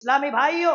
اسلامی بھائیوں،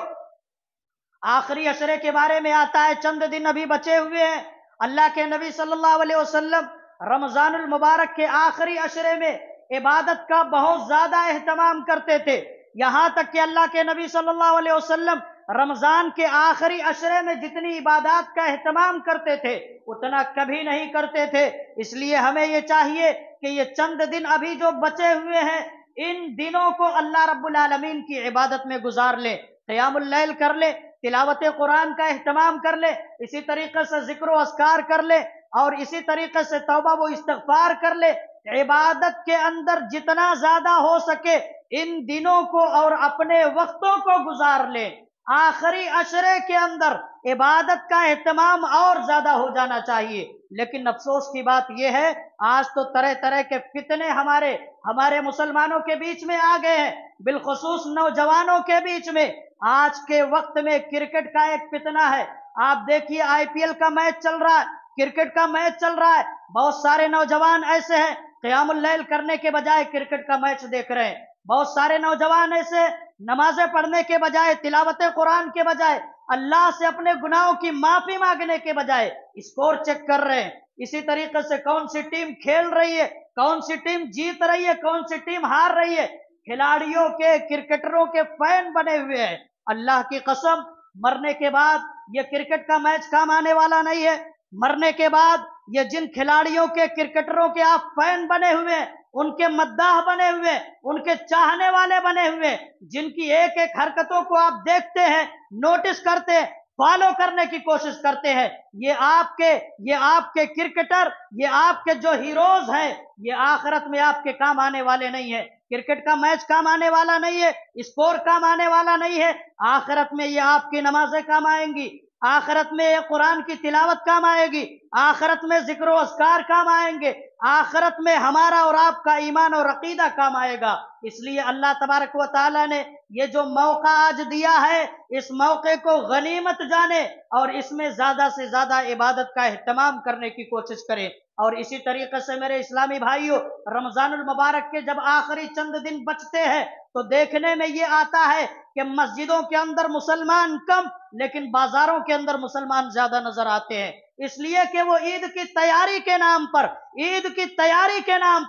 آخری عشرے کے بارے میں آتا ہے، چند دن ابھی بچے ہوئے ہیں۔ اللہ کے نبی صلی اللہ علیہ وسلم رمضان المبارک کے آخری عشرے میں عبادت کا بہت زیادہ اہتمام کرتے تھے، یہاں تک کہ اللہ کے نبی صلی اللہ علیہ وسلم رمضان کے آخری عشرے میں جتنی عبادات کا اہتمام کرتے تھے اتنا کبھی نہیں کرتے تھے۔ اس لیے ہمیں یہ چاہیے کہ یہ چند دن ابھی جو بچے ہوئے ہیں، ان دنوں کو اللہ رب العالمین کی عبادت میں گزار لیں، قیام اللیل کر لیں، تلاوت قرآن کا اہتمام کر لے، اسی طریقے سے ذکر و اذکار کر لے، اور اسی طریقے سے توبہ و استغفار کر لے۔ عبادت کے اندر جتنا زیادہ ہو سکے ان دنوں کو اور اپنے وقتوں کو گزار لیں۔ آخری عشرے کے اندر عبادت کا اہتمام اور زیادہ ہو جانا چاہیے، لیکن افسوس کی بات یہ ہے آج تو طرح طرح کے فتنے ہمارے مسلمانوں کے بیچ میں آ گئے ہیں، بالخصوص نوجوانوں کے بیچ میں۔ آج کے وقت میں کرکٹ کا ایک فتنہ ہے، آپ دیکھیے IPL کا میچ چل رہا ہے، کرکٹ کا میچ چل رہا ہے، بہت سارے نوجوان ایسے ہیں قیام اللیل کرنے کے بجائے کرکٹ کا میچ دیکھ رہے ہیں، بہت سارے نوجوان ایسے نمازیں پڑھنے کے بجائے، تلاوت قرآن کے بجائے، اللہ سے اپنے گناہوں کی معافی مانگنے کے بجائے اسکور چیک کر رہے ہیں۔ اسی طریقے سے کون سی ٹیم کھیل رہی ہے، کون سی ٹیم جیت رہی ہے، کون سی ٹیم ہار رہی ہے، کھلاڑیوں کے، کرکٹروں کے فین بنے ہوئے ہیں۔ اللہ کی قسم، مرنے کے بعد یہ کرکٹ کا میچ کام آنے والا نہیں ہے۔ مرنے کے بعد یہ جن کھلاڑیوں کے، کرکٹروں کے آپ فین بنے ہوئے ہیں، ان کے مداح بنے ہوئے، ان کے چاہنے والے بنے ہوئے، جن کی ایک ایک حرکتوں کو آپ دیکھتے ہیں، نوٹس کرتے ہیں، فالو کرنے کی کوشش کرتے ہیں، یہ آپ کے کرکٹر، یہ آپ کے جو ہیروز ہیں، یہ آخرت میں آپ کے کام آنے والے نہیں ہیں۔ کرکٹ کا میچ کام آنے والا نہیں ہے، اسکور کام آنے والا نہیں ہے، آخرت میں یہ آپ کی نمازیں کام آئیں گی، آخرت میں یہ قرآن کی تلاوت کام آئے گی، آخرت میں ذکر و اذکار کام آئیں گے، آخرت میں ہمارا اور آپ کا ایمان اور عقیدہ کام آئے گا۔ اس لیے اللہ تبارک و تعالیٰ نے یہ جو موقع آج دیا ہے، اس موقع کو غنیمت جانے اور اس میں زیادہ سے زیادہ عبادت کا اہتمام کرنے کی کوشش کریں۔ اور اسی طریقے سے میرے اسلامی بھائیوں، رمضان المبارک کے جب آخری چند دن بچتے ہیں تو دیکھنے میں یہ آتا ہے کہ مسجدوں کے اندر مسلمان کم، لیکن بازاروں کے اندر مسلمان زیادہ نظر آتے ہیں، اس لیے کہ وہ عید کی تیاری کے نام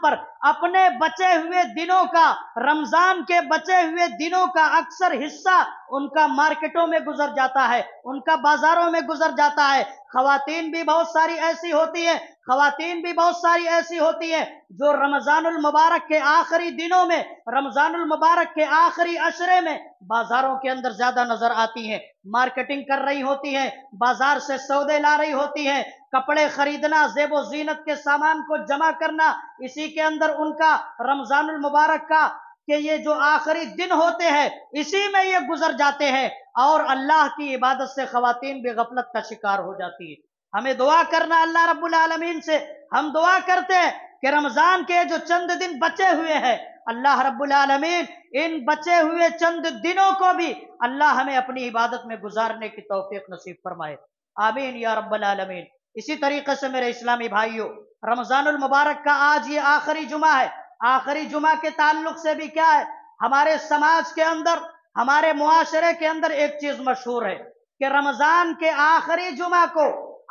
پر اپنے بچے ہوئے دنوں کا، رمضان کے بچے ہوئے دنوں کا اکثر حصہ ان کا مارکیٹوں میں گزر جاتا ہے، ان کا بازاروں میں گزر جاتا ہے۔ خواتین بھی بہت ساری ایسی ہوتی ہیں جو رمضان المبارک کے آخری دنوں میں، رمضان المبارک کے آخری عشرے میں بازاروں کے اندر زیادہ نظر آتی ہیں، مارکیٹنگ کر رہی ہوتی ہیں، بازار سے سودے لا رہی ہوتی ہیں، کپڑے خریدنا، زیب و زینت کے سامان کو جمع کرنا، اسی کے اندر ان کا رمضان المبارک کا کہ یہ جو آخری دن ہوتے ہیں اسی میں یہ گزر جاتے ہیں، اور اللہ کی عبادت سے خواتین بھی غفلت کا شکار ہو جاتی ہے۔ ہمیں دعا کرنا اللہ رب العالمین سے، ہم دعا کرتے ہیں کہ رمضان کے جو چند دن بچے ہوئے ہیں، اللہ رب العالمین ان بچے ہوئے چند دنوں کو بھی اللہ ہمیں اپنی عبادت میں گزارنے کی توفیق نصیب فرمائے، آمین یا رب العالمین۔ اسی طریقے سے میرے اسلامی بھائیوں، رمضان المبارک کا آج یہ آخری جمعہ ہے، آخری جمعہ کے تعلق سے بھی کیا ہے، ہمارے سماج کے اندر، ہمارے معاشرے کے اندر ایک چیز مشہور ہے کہ رمضان کے آخری جمعہ کو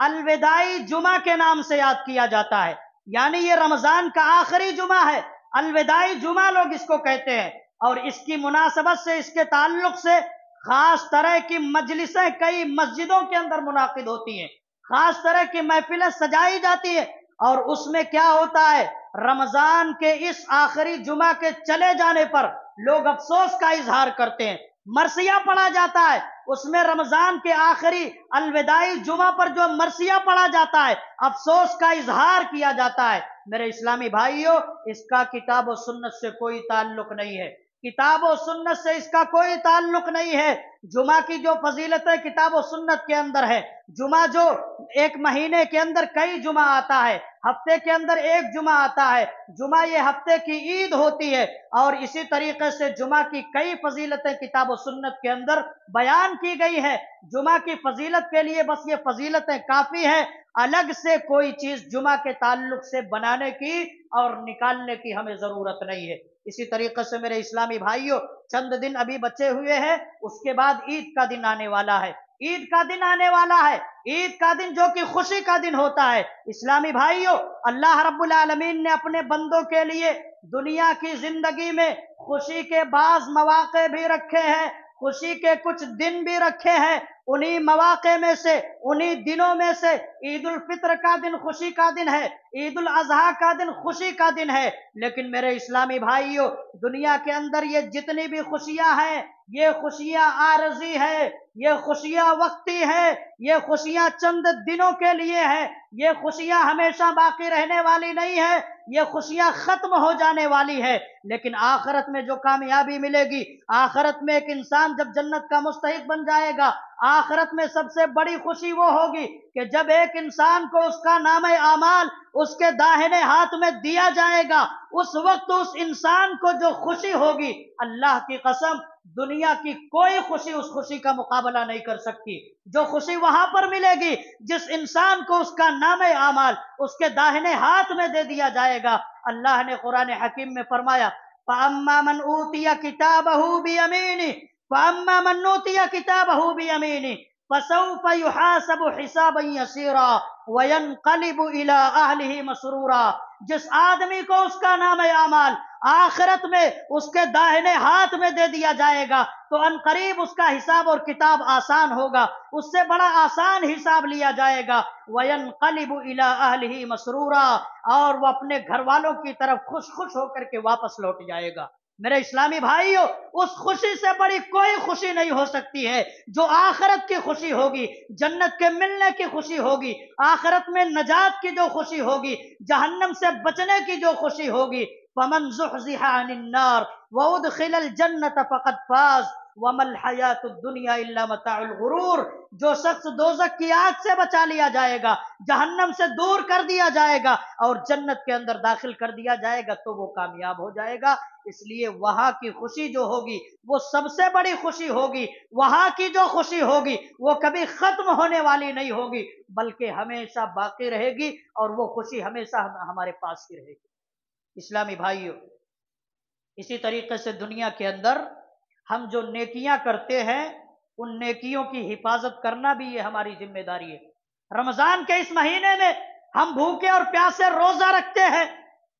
الوداعی جمعہ کے نام سے یاد کیا جاتا ہے، یعنی یہ رمضان کا آخری جمعہ ہے، الوداعی جمعہ لوگ اس کو کہتے ہیں، اور اس کی مناسبت سے، اس کے تعلق سے خاص طرح کی مجلسیں کئی مسجدوں کے اندر منعقد ہوتی ہیں، خاص طرح کی محفلیں سجائی جاتی ہیں، اور اس میں کیا ہوتا ہے، رمضان کے اس آخری جمعہ کے چلے جانے پر لوگ افسوس کا اظہار کرتے ہیں، مرثیہ پڑھا جاتا ہے، اس میں رمضان کے آخری الوداعی جمعہ پر جو مرثیہ پڑھا جاتا ہے، افسوس کا اظہار کیا جاتا ہے۔ میرے اسلامی بھائیوں، اس کا کتاب و سنت سے کوئی تعلق نہیں ہے، کتاب و سنت سے اس کا کوئی تعلق نہیں ہے۔ جمعہ کی جو فضیلتیں کتاب و سنت کے اندر ہے، جمعہ جو ایک مہینے کے اندر کئی جمعہ آتا ہے، ہفتے کے اندر ایک جمعہ آتا ہے، جمعہ یہ ہفتے کی عید ہوتی ہے، اور اسی طریقے سے جمعہ کی کئی فضیلتیں کتاب و سنت کے اندر بیان کی گئی ہے۔ جمعہ کی فضیلت کے لیے بس یہ فضیلتیں کافی ہیں، الگ سے کوئی چیز جمعہ کے تعلق سے بنانے کی اور نکالنے کی ہمیں ضرورت نہیں ہے۔ اسی طریقے سے میرے اسلامی بھائیوں، چند دن ابھی بچے ہوئے ہیں، اس کے بعد عید کا دن آنے والا ہے، عید کا دن آنے والا ہے، عید کا دن جو کہ خوشی کا دن ہوتا ہے۔ اسلامی بھائیوں، اللہ رب العالمین نے اپنے بندوں کے لیے دنیا کی زندگی میں خوشی کے بعض مواقع بھی رکھے ہیں، خوشی کے کچھ دن بھی رکھے ہیں۔ انہی مواقع میں سے، انہی دنوں میں سے عید الفطر کا دن خوشی کا دن ہے، عید الاضحیٰ کا دن خوشی کا دن ہے۔ لیکن میرے اسلامی بھائیوں، دنیا کے اندر یہ جتنی بھی خوشیاں ہیں، یہ خوشیاں عارضی ہے، یہ خوشیاں وقتی ہے، یہ خوشیاں چند دنوں کے لیے ہیں، یہ خوشیاں ہمیشہ باقی رہنے والی نہیں ہے، یہ خوشیاں ختم ہو جانے والی ہے۔ لیکن آخرت میں جو کامیابی ملے گی، آخرت میں ایک انسان جب جنت کا مستحق بن جائے گا، آخرت میں سب سے بڑی خوشی وہ ہوگی کہ جب ایک انسان کو اس کا نام اعمال اس کے داہنے ہاتھ میں دیا جائے گا، اس وقت اس انسان کو جو خوشی ہوگی، اللہ کی قسم دنیا کی کوئی خوشی اس خوشی کا مقابلہ نہیں کر سکتی۔ جو خوشی وہاں پر ملے گی جس انسان کو اس کا نام اعمال اس کے داہنے ہاتھ میں دے دیا جائے گا۔ اللہ نے قرآن حکیم میں فرمایا، فَأَمَّا مَنْ أُوتِيَ كِتَابَهُ بِيَمِينِهِ فَأَمَّا مَنْ أُوتِيَ كِتَابَهُ بِيَمِينِهِ فَسَوْفَ يُحَاسَبُ حِسَابًا يَسِيرًا وَيَنْقَلِبُ إِلَىٰ أَهْلِهِ مَسْرُورًا۔ جس آدمی کو اس کا نام اعمال آخرت میں اس کے داہنے ہاتھ میں دے دیا جائے گا تو ان قریب اس کا حساب اور کتاب آسان ہوگا، اس سے بڑا آسان حساب لیا جائے گا۔ وَيَنْقَلِبُ إِلَىٰ أَهْلِهِ مَسْرُورًا، اور وہ اپنے گھر والوں کی طرف خوش خوش ہو کر کے واپس لوٹ جائے گا۔ میرے اسلامی بھائیوں، اس خوشی سے بڑی کوئی خوشی نہیں ہو سکتی ہے جو آخرت کی خوشی ہوگی، جنت کے ملنے کی خوشی ہوگی، آخرت میں نجات کی جو خوشی ہوگی، جہنم سے بچنے کی جو خوشی ہوگی۔ فَمَنْ زُحْزِحَ عَنِ النَّارِ وَأُدْخِلَ الْجَنَّةَ فَقَدْ فَازَ وَمَا الْحَيَاةُ الدُّنْيَا إِلَّا مَتَاعُ الْغُرُورِ۔ جو شخص دوزخ کی آگ سے بچا لیا جائے گا، جہنم سے دور کر دیا جائے گا اور جنت کے اندر داخل کر دیا جائے گا تو وہ کامیاب ہو جائے گا۔ اس لیے وہاں کی خوشی جو ہوگی وہ سب سے بڑی خوشی ہوگی، وہاں کی جو خوشی ہوگی وہ کبھی ختم ہونے والی نہیں ہوگی بلکہ ہمیشہ باقی رہے گی، اور وہ خوشی ہمیشہ ہمارے پاس ہی رہے گی۔ اسلامی بھائیوں، اسی طریقے سے دنیا کے اندر ہم جو نیکیاں کرتے ہیں ان نیکیوں کی حفاظت کرنا بھی یہ ہماری ذمہ داری ہے۔ رمضان کے اس مہینے میں ہم بھوکے اور پیاسے روزہ رکھتے ہیں،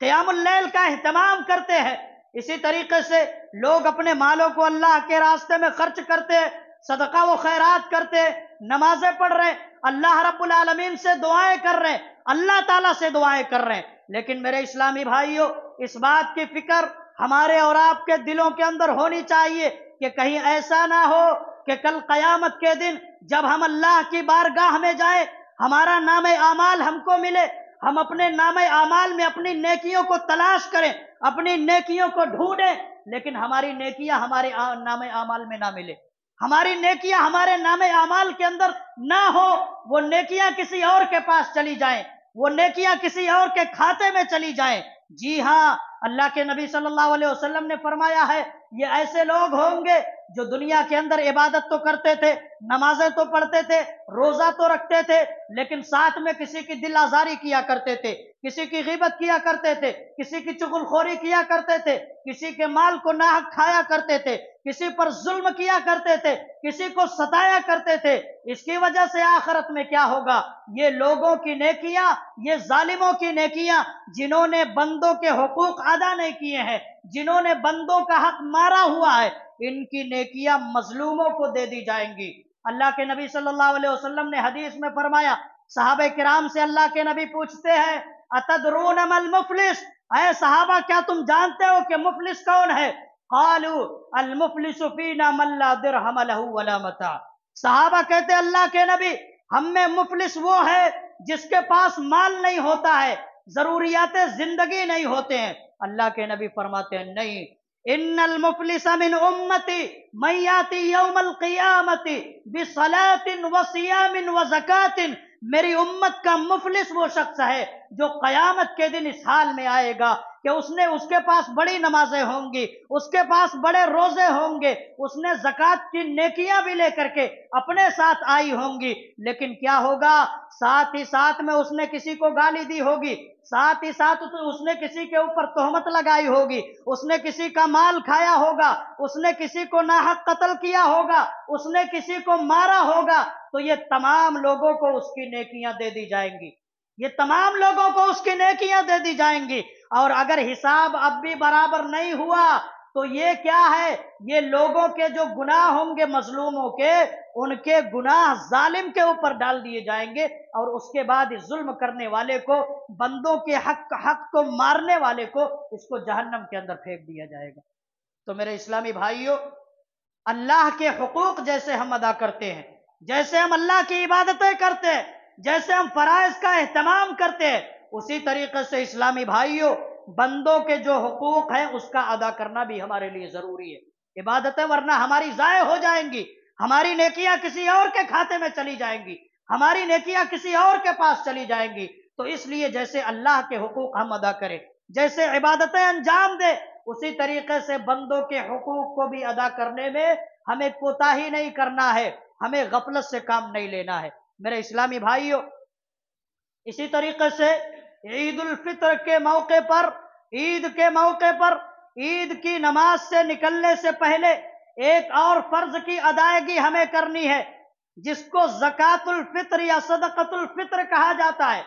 قیام اللیل کا اہتمام کرتے ہیں، اسی طریقے سے لوگ اپنے مالوں کو اللہ کے راستے میں خرچ کرتے، صدقہ و خیرات کرتے، نمازیں پڑھ رہے، اللہ رب العالمین سے دعائیں کر رہے، اللہ تعالیٰ سے دعائیں کر رہے ہیں۔ لیکن میرے اسلامی بھائیوں، اس بات کی فکر ہمارے اور آپ کے دلوں کے اندر ہونی چاہیے کہ کہیں ایسا نہ ہو کہ کل قیامت کے دن جب ہم اللہ کی بارگاہ میں جائیں، ہمارا نام اعمال ہم کو ملے، ہم اپنے نام اعمال میں اپنی نیکیوں کو تلاش کریں، اپنی نیکیوں کو ڈھونڈیں، لیکن ہماری نیکیاں ہمارے نام اعمال میں نہ ملے، ہماری نیکیاں ہمارے نام اعمال کے اندر نہ ہو، وہ نیکیاں کسی اور کے پاس چلی جائیں، وہ نیکیاں کسی اور کے کھاتے میں چلی جائیں۔ جی ہاں، اللہ کے نبی صلی اللہ علیہ وسلم نے فرمایا ہے، یہ ایسے لوگ ہوں گے جو دنیا کے اندر عبادت تو کرتے تھے، نمازیں تو پڑھتے تھے، روزہ تو رکھتے تھے، لیکن ساتھ میں کسی کی دل آزاری کیا کرتے تھے، کسی کی غیبت کیا کرتے تھے، کسی کی چغل خوری کیا کرتے تھے، کسی کے مال کو ناحق کھایا کرتے تھے، کسی پر ظلم کیا کرتے تھے، کسی کو ستایا کرتے تھے۔ اس کی وجہ سے آخرت میں کیا ہوگا؟ یہ لوگوں کی نیکیاں، یہ ظالموں کی نیکیاں، جنہوں نے بندوں کے حقوق ادا نہیں کیے ہیں، جنہوں نے بندوں کا حق مارا ہوا ہے، ان کی نیکیاں مظلوموں کو دے دی جائیں گی۔ اللہ کے نبی صلی اللہ علیہ وسلم نے حدیث میں فرمایا، صحابہ کرام سے اللہ کے نبی پوچھتے ہیں، اتدرون ما المفلس، اے صحابہ کیا تم جانتے ہو کہ مفلس کون ہے؟ قالوا المفلس فینا من لا درہم له ولا متاع۔ صحابہ کہتے اللہ کے نبی، ہم میں مفلس وہ ہے جس کے پاس مال نہیں ہوتا ہے، ضروریات زندگی نہیں ہوتے ہیں۔ اللہ کے نبی فرماتے ہیں نہیں، ان المفلس من امتی من یاتی یوم القیامت بصلاۃ وصیام وزکاۃ، میری امت کا مفلس وہ شخص ہے جو قیامت کے دن اس حال میں آئے گا کہ اس کے پاس بڑی نمازیں ہوں گی، اس کے پاس بڑے روزے ہوں گے، اس نے زکوٰۃ کی نیکیاں بھی لے کر کے اپنے ساتھ آئی ہوں گی، لیکن کیا ہوگا؟ ساتھ ہی ساتھ میں اس نے کسی کو گالی دی ہوگی، ساتھ ہی ساتھ اس نے کسی کے اوپر تہمت لگائی ہوگی، اس نے کسی کا مال کھایا ہوگا، اس نے کسی کو ناحق قتل کیا ہوگا، اس نے کسی کو مارا ہوگا، تو یہ تمام لوگوں کو اس کی نیکیاں دے دی جائیں گی، یہ تمام لوگوں کو اس کی نیکیاں دے دی جائیں گی۔ اور اگر حساب اب بھی برابر نہیں ہوا تو یہ کیا ہے؟ یہ لوگوں کے جو گناہ ہوں گے مظلوموں کے، ان کے گناہ ظالم کے اوپر ڈال دیے جائیں گے، اور اس کے بعد اس ظلم کرنے والے کو، بندوں کے حق کو مارنے والے کو، اس کو جہنم کے اندر پھینک دیا جائے گا۔ تو میرے اسلامی بھائیوں، اللہ کے حقوق جیسے ہم ادا کرتے ہیں، جیسے ہم اللہ کی عبادتیں کرتے ہیں، جیسے ہم فرائض کا اہتمام کرتے ہیں، اسی طریقے سے اسلامی بھائیوں بندوں کے جو حقوق ہیں اس کا ادا کرنا بھی ہمارے لیے ضروری ہے۔ عبادتیں ورنہ ہماری ضائع ہو جائیں گی، ہماری نیکیاں کسی اور کے کھاتے میں چلی جائیں گی، ہماری نیکیاں کسی اور کے پاس چلی جائیں گی۔ تو اس لیے جیسے اللہ کے حقوق ہم ادا کریں، جیسے عبادتیں انجام دے، اسی طریقے سے بندوں کے حقوق کو بھی ادا کرنے میں ہمیں کوتاہی نہیں کرنا ہے، ہمیں غفلت سے کام نہیں لینا ہے۔ میرے اسلامی بھائیوں، اسی طریقے سے عید الفطر کے موقع پر، عید کی نماز سے نکلنے سے پہلے ایک اور فرض کی ادائیگی ہمیں کرنی ہے، جس کو زکوٰۃ الفطر یا صدقۃ الفطر کہا جاتا ہے۔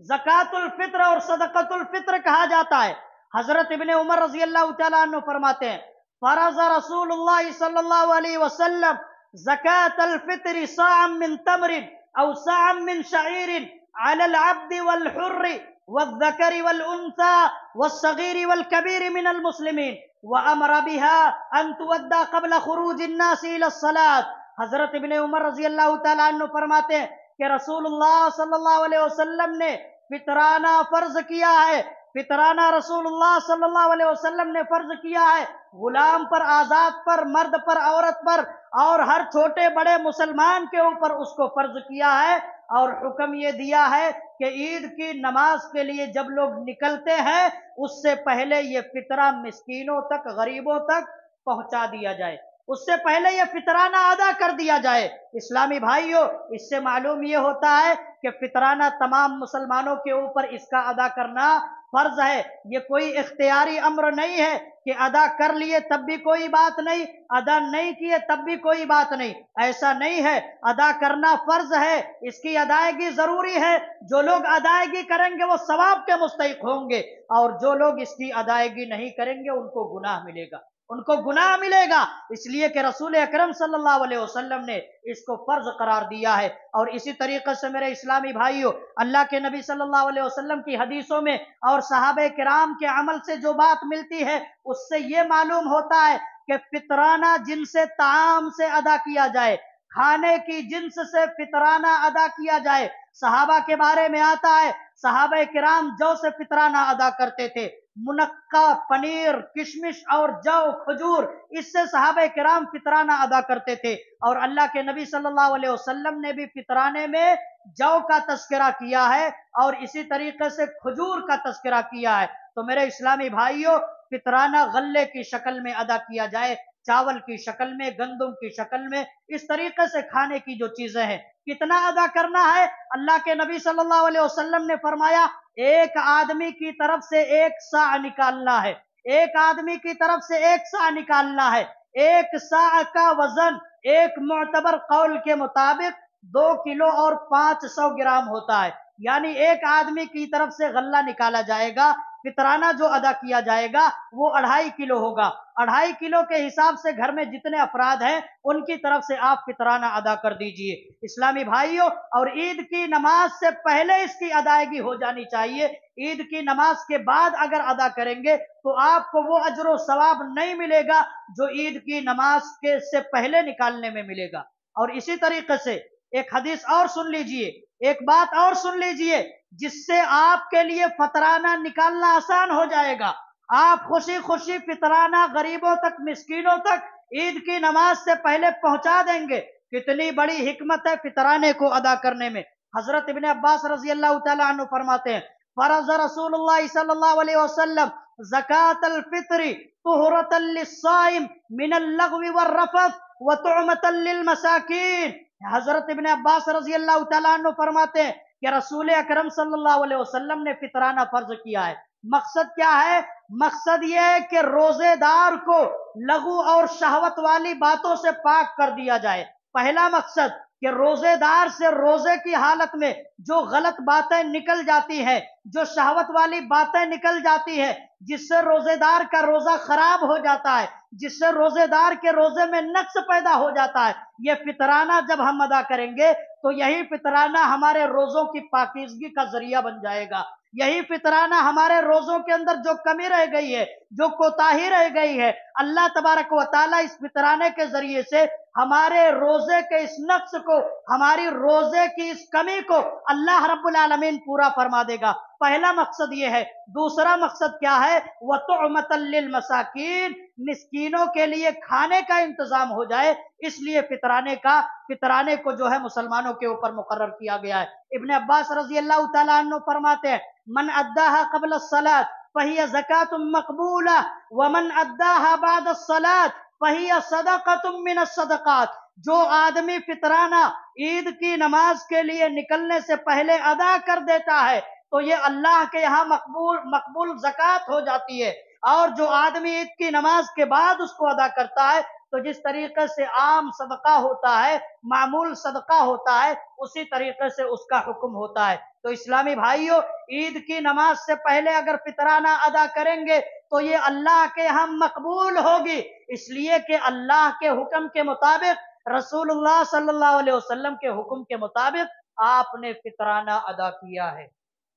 زکوٰۃ الفطر اور صدقۃ الفطر کہا جاتا ہے۔ حضرت ابن عمر رضی اللہ تعالیٰ عنہ فرماتے ہیں، فرض رسول اللہ صلی اللہ علیہ وسلم زکوٰۃ الفطر صاعا من تمر او صاعا من شعیر على العبد والحر والذكر والأنثى والصغير والكبير من المسلمين وأمر بها أن تودى قبل خروج الناس إلى الصلاة۔ حضرت ابن عمر رضی اللہ تعالیٰ عنہ فرماتے ہیں کہ رسول اللہ صلی اللہ علیہ وسلم نے فطرانہ فرض کیا ہے، فطرانہ رسول اللہ صلی اللہ علیہ وسلم نے فرض کیا ہے، غلام پر، آزاد پر، مرد پر، عورت پر، اور ہر چھوٹے بڑے مسلمان کے اوپر اس کو فرض کیا ہے، اور حکم یہ دیا ہے کہ عید کی نماز کے لیے جب لوگ نکلتے ہیں اس سے پہلے یہ فطرہ مسکینوں تک، غریبوں تک پہنچا دیا جائے، اس سے پہلے یہ فطرانہ ادا کر دیا جائے۔ اسلامی بھائیوں، اس سے معلوم یہ ہوتا ہے کہ فطرانہ تمام مسلمانوں کے اوپر اس کا ادا کرنا فرض ہے، یہ کوئی اختیاری امر نہیں ہے کہ ادا کر لیے تب بھی کوئی بات نہیں، ادا نہیں کیے تب بھی کوئی بات نہیں، ایسا نہیں ہے، ادا کرنا فرض ہے، اس کی ادائیگی ضروری ہے، جو لوگ ادائیگی کریں گے وہ ثواب کے مستحق ہوں گے، اور جو لوگ اس کی ادائیگی نہیں کریں گے ان کو گناہ ملے گا، ان کو گناہ ملے گا، اس لیے کہ رسول اکرم صلی اللہ علیہ وسلم نے اس کو فرض قرار دیا ہے۔ اور اسی طریقے سے میرے اسلامی بھائیوں، اللہ کے نبی صلی اللہ علیہ وسلم کی حدیثوں میں اور صحابہ کرام کے عمل سے جو بات ملتی ہے اس سے یہ معلوم ہوتا ہے کہ فطرانہ جنس طعام سے ادا کیا جائے، کھانے کی جنس سے فطرانہ ادا کیا جائے۔ صحابہ کے بارے میں آتا ہے صحابہ کرام جو سے فطرانہ ادا کرتے تھے، منقع، پنیر، کشمش اور جو، کھجور، اس سے صحابہ کرام فطرانہ ادا کرتے تھے، اور اللہ کے نبی صلی اللہ علیہ وسلم نے بھی فطرانے میں جو کا تذکرہ کیا ہے اور اسی طریقے سے کھجور کا تذکرہ کیا ہے۔ تو میرے اسلامی بھائیوں، فطرانہ غلے کی شکل میں ادا کیا جائے، چاول کی شکل میں، گندم کی شکل میں، اس طریقے سے کھانے کی جو چیزیں ہیں، کتنا ادا کرنا ہے؟ اللہ کے نبی صلی اللہ علیہ وسلم نے فرمایا ایک آدمی کی طرف سے 1 صاع نکالنا ہے، ایک آدمی کی طرف سے 1 صاع نکالنا ہے۔ 1 صاع کا وزن ایک معتبر قول کے مطابق 2 کلو اور 500 گرام ہوتا ہے، یعنی ایک آدمی کی طرف سے غلہ نکالا جائے گا، فطرانہ جو ادا کیا جائے گا وہ 2.5 کلو ہوگا۔ 2.5 کلو کے حساب سے گھر میں جتنے افراد ہیں ان کی طرف سے آپ فطرانہ ادا کر دیجئے۔ اسلامی بھائیوں، اور عید کی نماز سے پہلے اس کی ادائیگی ہو جانی چاہیے، عید کی نماز کے بعد اگر ادا کریں گے تو آپ کو وہ اجر و ثواب نہیں ملے گا جو عید کی نماز کے سے پہلے نکالنے میں ملے گا۔ اور اسی طریقے سے ایک حدیث اور سن لیجئے، ایک بات اور سن لیجئے جس سے آپ کے لیے فطرانہ نکالنا آسان ہو جائے گا، آپ خوشی خوشی فطرانہ غریبوں تک، مسکینوں تک عید کی نماز سے پہلے پہنچا دیں گے۔ کتنی بڑی حکمت ہے فطرانے کو ادا کرنے میں۔ حضرت ابن عباس رضی اللہ تعالیٰ عنہ فرماتے ہیں، فرض رسول اللہ صلی اللہ علیہ وسلم زکات الفطر طہرۃ للصائم من اللغو والرفث وطعمۃ للمساکین۔ حضرت ابن عباس رضی اللہ تعالیٰ عنہ فرماتے ہیں کہ رسول اکرم صلی اللہ علیہ وسلم نے فطرانہ فرض کیا ہے۔ مقصد کیا ہے؟ مقصد یہ ہے کہ روزے دار کو لغو اور شہوت والی باتوں سے پاک کر دیا جائے۔ پہلا مقصد کہ روزے دار سے روزے کی حالت میں جو غلط باتیں نکل جاتی ہیں، جو شہوت والی باتیں نکل جاتی ہے، جس سے روزے دار کا روزہ خراب ہو جاتا ہے، جس سے روزے دار کے روزے میں نقص پیدا ہو جاتا ہے، یہ فطرانہ جب ہم ادا کریں گے تو یہی فطرانہ ہمارے روزوں کی پاکیزگی کا ذریعہ بن جائے گا۔ یہی فطرانہ ہمارے روزوں کے اندر جو کمی رہ گئی ہے، جو کوتاہی رہ گئی ہے، اللہ تبارک و تعالیٰ اس فطرانے کے ذریعے سے ہمارے روزے کے اس نقص کو، ہماری روزے کی اس کمی کو اللہ رب العالمین پورا فرما دے گا۔ پہلا مقصد یہ ہے۔ دوسرا مقصد کیا ہے؟ وَطُعْمَةً لِّلْمَسَاکِینِ، مسکینوں کے لیے کھانے کا انتظام ہو جائے، اس لیے فطرانے کو جو ہے مسلمانوں کے اوپر مقرر کیا گیا ہے۔ ابن عباس رضی اللہ تعالیٰ عنہ فرماتے ہیں من اداها قبل الصلاة فهي زکاة مقبولہ ومن اداها بعد الصلاة فهي صدقة من الصدقات۔ جو آدمی فطرانہ عید کی نماز کے لیے نکلنے سے پہلے ادا کر دیتا ہے تو یہ اللہ کے یہاں مقبول زکوٰۃ ہو جاتی ہے، اور جو آدمی عید کی نماز کے بعد اس کو ادا کرتا ہے تو جس طریقے سے عام صدقہ ہوتا ہے، معمول صدقہ ہوتا ہے، اسی طریقے سے اس کا حکم ہوتا ہے۔ تو اسلامی بھائیوں، عید کی نماز سے پہلے اگر فطرانہ ادا کریں گے تو یہ اللہ کے یہاں مقبول ہوگی، اس لیے کہ اللہ کے حکم کے مطابق، رسول اللہ صلی اللہ علیہ وسلم کے حکم کے مطابق آپ نے فطرانہ ادا کیا ہے۔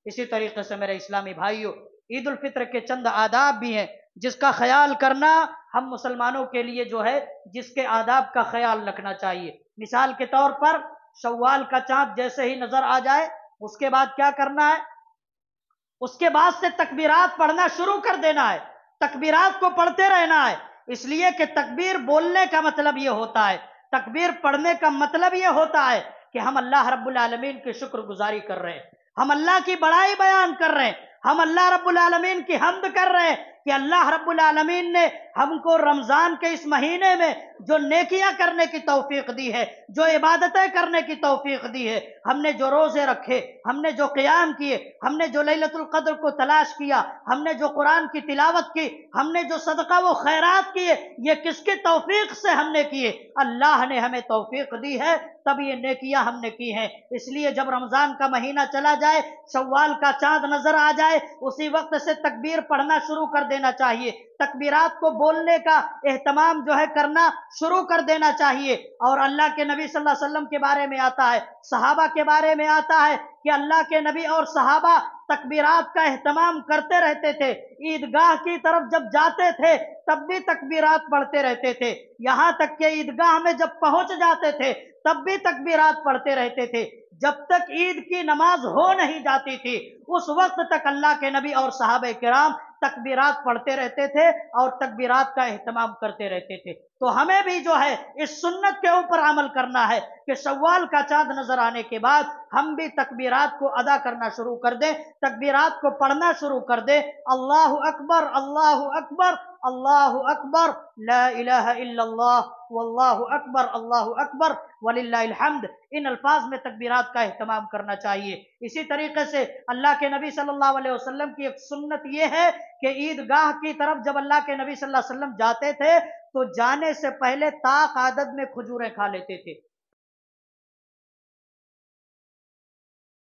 اسی طریقے سے میرے اسلامی بھائیوں، عید الفطر کے چند آداب بھی ہیں جس کا خیال کرنا ہم مسلمانوں کے لیے جو ہے، جس کے آداب کا خیال رکھنا چاہیے۔ مثال کے طور پر شوال کا چاند جیسے ہی نظر آ جائے، اس کے بعد کیا کرنا ہے؟ اس کے بعد سے تکبیرات پڑھنا شروع کر دینا ہے، تکبیرات کو پڑھتے رہنا ہے، اس لیے کہ تکبیر بولنے کا مطلب یہ ہوتا ہے، تکبیر پڑھنے کا مطلب یہ ہوتا ہے کہ ہم اللہ رب العالمین کی شکر گزاری کر رہے ہیں، ہم اللہ کی بڑائی بیان کر رہے ہیں، ہم اللہ رب العالمین کی حمد کر رہے ہیں کہ اللہ رب العالمین نے ہم کو رمضان کے اس مہینے میں جو نیکیاں کرنے کی توفیق دی ہے، جو عبادتیں کرنے کی توفیق دی ہے، ہم نے جو روزے رکھے، ہم نے جو قیام کیے، ہم نے جو لیلۃ القدر کو تلاش کیا، ہم نے جو قرآن کی تلاوت کی، ہم نے جو صدقہ و خیرات کیے، یہ کس کی توفیق سے ہم نے کیے؟ اللہ نے ہمیں توفیق دی ہے، تب یہ نیکیاں ہم نے کی ہیں۔ اس لیے جب رمضان کا مہینہ چلا جائے، شوال کا چاند نظر آ جائے، اسی وقت سے تکبیر پڑھنا شروع کر دینا چاہیے، تکبیرات کو بولنے کا اہتمام جو ہے کرنا شروع کر دینا چاہیے۔ اور اللہ کے نبی صلی اللہ علیہ وسلم کے بارے میں آتا ہے، صحابہ کے بارے میں آتا ہے کہ اللہ کے نبی اور صحابہ تکبیرات کا اہتمام کرتے رہتے تھے، عیدگاہ کی طرف جب جاتے تھے تب بھی تکبیرات پڑھتے رہتے تھے، یہاں تک کہ عیدگاہ میں جب پہنچ جاتے تھے تب بھی تکبیرات پڑھتے رہتے تھے، جب تک عید کی نماز ہو نہیں جاتی تھی اس وقت تک اللہ کے نبی اور صحابہ کرام تکبیرات پڑھتے رہتے تھے اور تکبیرات کا اہتمام کرتے رہتے تھے۔ تو ہمیں بھی جو ہے اس سنت کے اوپر عمل کرنا ہے کہ شوال کا چاند نظر آنے کے بعد ہم بھی تکبیرات کو ادا کرنا شروع کر دیں، تکبیرات کو پڑھنا شروع کر دیں۔ اللہ اکبر، اللہ اکبر، اللہ اکبر، لا الہ الا اللہ، واللہ اکبر، اللہ اکبر، وللہ الحمد، ان الفاظ میں تکبیرات کا اہتمام کرنا چاہیے۔ اسی طریقے سے اللہ کے نبی صلی اللہ علیہ وسلم کی ایک سنت یہ ہے کہ عیدگاہ کی طرف جب اللہ کے نبی صلی اللہ علیہ وسلم جاتے تھے تو جانے سے پہلے طاق عدد میں کھجوریں کھا لیتے تھے۔